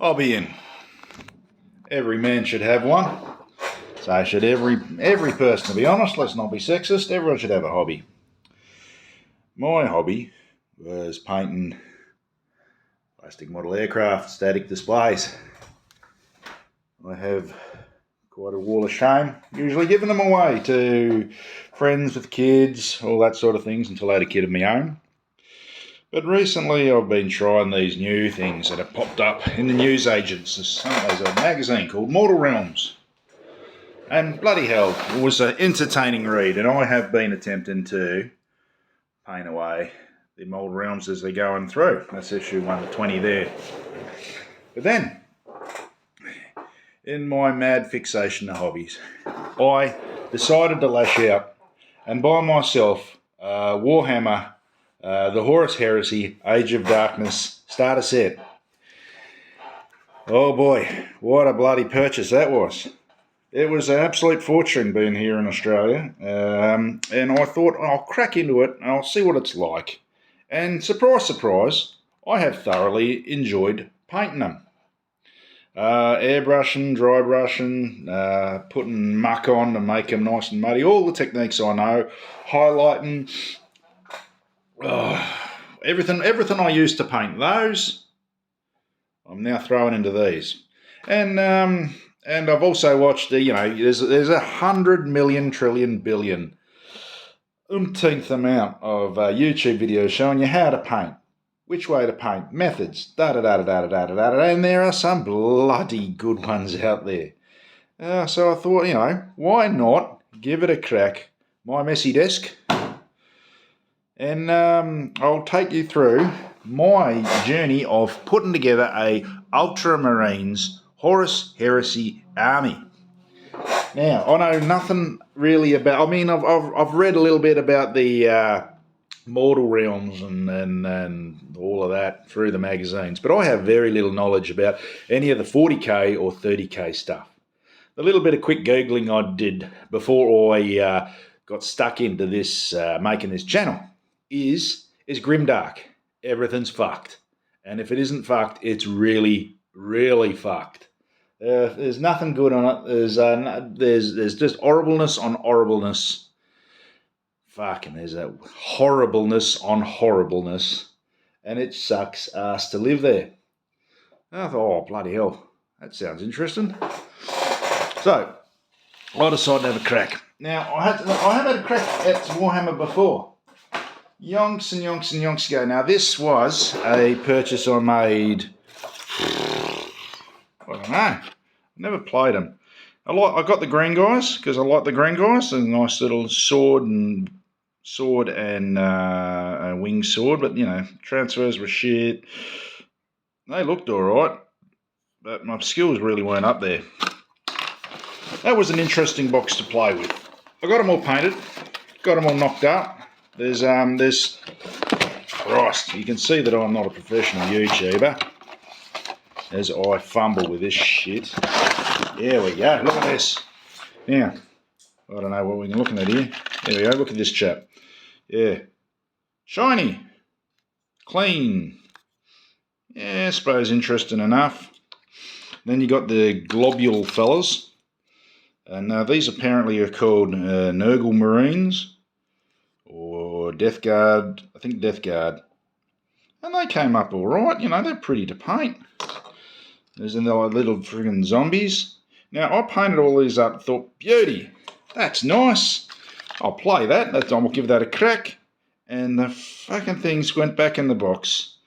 Hobbying. Every man should have one. So should every person, to be honest. Let's not be sexist. Everyone should have a hobby. My hobby was painting plastic model aircraft static displays. I have quite a wall of shame, usually giving them away to friends with kids, all that sort of things, until I had a kid of my own. But recently I've been trying these new things that have popped up in the newsagents. There's a magazine called Mortal Realms. And bloody hell, it was an entertaining read, and I have been attempting to paint away the Mortal Realms as they're going through. That's issue 1 to 20 there. But then, in my mad fixation to hobbies, I decided to lash out and buy myself Warhammer, the Horus Heresy Age of Darkness starter set. Oh boy, what a bloody purchase that was. It was an absolute fortune being here in Australia, and I thought I'll crack into it and I'll see what it's like. And surprise, surprise, I have thoroughly enjoyed painting them. Airbrushing, dry brushing, putting muck on to make them nice and muddy, all the techniques I know, highlighting, everything I used to paint those, I'm now throwing into these. And I've also watched there's 100 million trillion billion umpteenth amount of YouTube videos showing you how to paint, which way to paint, methods, da-da-da-da-da-da-da-da, and there are some bloody good ones out there. So I thought, why not give it a crack, my messy desk, and I'll take you through my journey of putting together a Ultramarines Horus Heresy army. Now, I know nothing really about, I've read a little bit about the Mortal Realms and all of that through the magazines, but I have very little knowledge about any of the 40k or 30k stuff. The little bit of quick Googling I did before I got stuck into this, making this channel, is grimdark. Everything's fucked. And if it isn't fucked, it's really, really fucked. There's nothing good on it. There's just horribleness on horribleness. Fucking, there's a horribleness on horribleness. And it sucks ass to live there. I thought, oh, bloody hell, that sounds interesting. So, I decided to have a crack. Now, I have had a crack at Warhammer before. Yonks and yonks and yonks ago. Now, this was a purchase I made, I don't know, I never played them. I got the green guys because I like the green guys. They're a nice little sword and a wing sword, but transfers were shit. They looked alright, but my skills really weren't up there. That was an interesting box to play with. I got them all painted, got them all knocked up. There's Christ, you can see that I'm not a professional YouTuber as I fumble with this shit. There we go, look at this. Now, I don't know what we're looking at here. There we go, look at this chap. Yeah, shiny, clean. Yeah, I suppose interesting enough. Then you got the globule fellas. And these apparently are called Nurgle Marines. Or Death Guard, I think Death Guard. And they came up alright, they're pretty to paint. There's the little friggin' zombies. Now, I painted all these up, thought, beauty, that's nice. I'll play that, I'll give that a crack. And the fucking things went back in the box.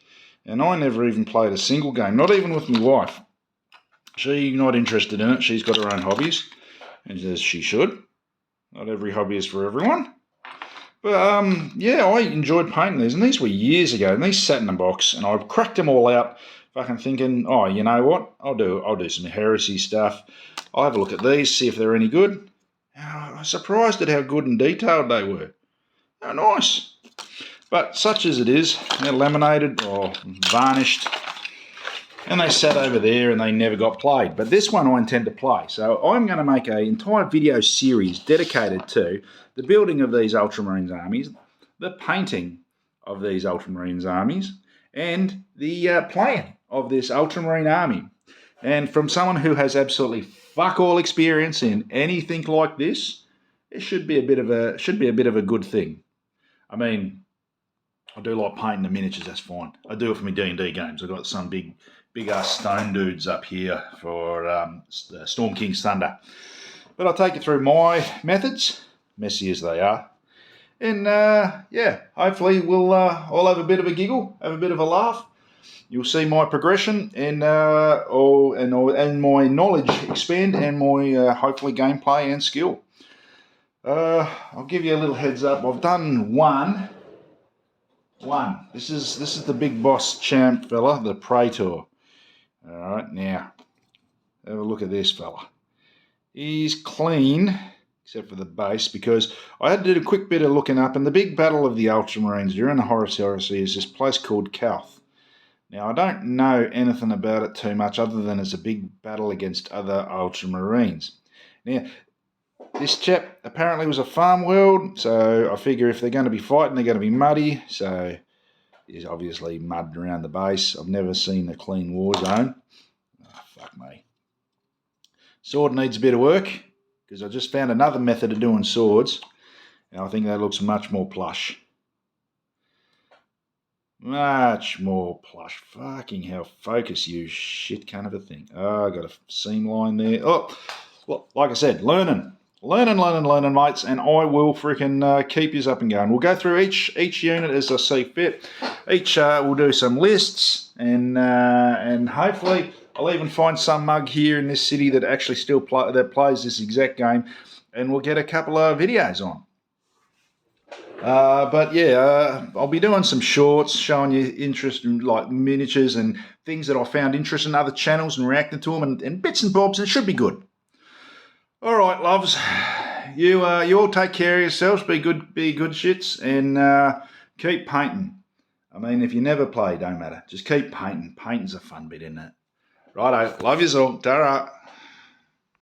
And I never even played a single game, not even with my wife. She's not interested in it, she's got her own hobbies. As she should. Not every hobby is for everyone. But, yeah, I enjoyed painting these, and these were years ago, and these sat in a box, and I cracked them all out, fucking thinking, oh, you know what, I'll do some heresy stuff. I'll have a look at these, see if they're any good. I was surprised at how good and detailed they were. How nice. But such as it is, they're laminated or varnished, and they sat over there and they never got played. But this one I intend to play. So I'm going to make an entire video series dedicated to the building of these Ultramarines armies, the painting of these Ultramarines armies, and the playing of this Ultramarine army. And from someone who has absolutely fuck all experience in anything like this, it should be a bit of a good thing. I mean, I do like painting the miniatures. That's fine. I do it for my D&D games. I've got some big ass stone dudes up here for Storm King's Thunder. But I'll take you through my methods, messy as they are. And yeah, hopefully we'll all have a bit of a giggle, have a bit of a laugh. You'll see my progression and my knowledge expand, and my hopefully gameplay and skill. I'll give you a little heads up. I've done one. This is the big boss champ fella, the Praetor. All right, now have a look at this fella. He's clean, except for the base, because I had to do a quick bit of looking up, and the big battle of the Ultramarines during the Horus Heresy is this place called Calth. Now, I don't know anything about it too much other than it's a big battle against other Ultramarines. Now, this chap apparently was a farm world, so I figure if they're going to be fighting, they're going to be muddy, so there's obviously mud around the base. I've never seen a clean war zone. Oh, fuck me. Sword needs a bit of work, because I just found another method of doing swords, and I think that looks much more plush. Much more plush. Fucking hell. Focus, you shit kind of a thing. Oh, I got a seam line there. Oh, well, like I said, learning, mates, and I will freaking keep yous up and going. We'll go through each unit as I see fit. We'll do some lists, and hopefully I'll even find some mug here in this city that actually still plays this exact game, and we'll get a couple of videos on. But yeah, I'll be doing some shorts showing you interest in like miniatures and things that I found interesting in other channels and reacting to them and bits and bobs, and it should be good. All right, loves, you all take care of yourselves, be good shits, and keep painting. I mean, if you never play, don't matter. Just keep painting. Painting's a fun bit, isn't it? Righto, love yous all. Ta-ra.